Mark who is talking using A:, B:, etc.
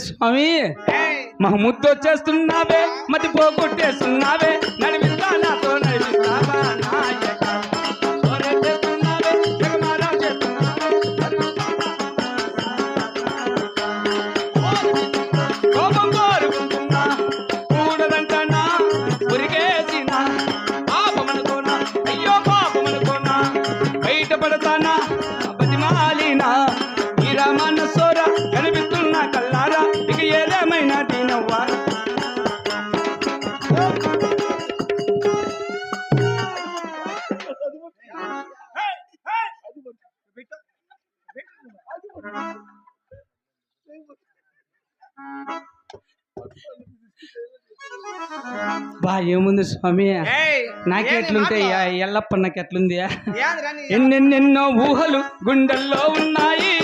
A: స్వామి మహముద్దు వచ్చేస్తున్నావే మతి పోగొట్టేస్తున్నావే నడిపిస్తా నాతో నడిపిస్తావా నాయక సోరెట్టేస్తున్నావే జగమారాం చేస్తున్నావే కోపం కోరుకుంటున్నా కూడదంటనా ఉరిగేసినా పాపమనుకోనా అయ్యో పాపమనుకోనా బయటపడతానా బతిమాలినా మీరా మనసోరా కనిపిస్తున్నా కల్లారా ఇక ఏదేమైనా తినవ్వా బా ఏముంది స్వామి నాకెట్లుంటాయి ఎల్లప్ప నాకెట్లుంది ఎన్నెన్నెన్నో ఊహలు గుండెల్లో ఉన్నాయి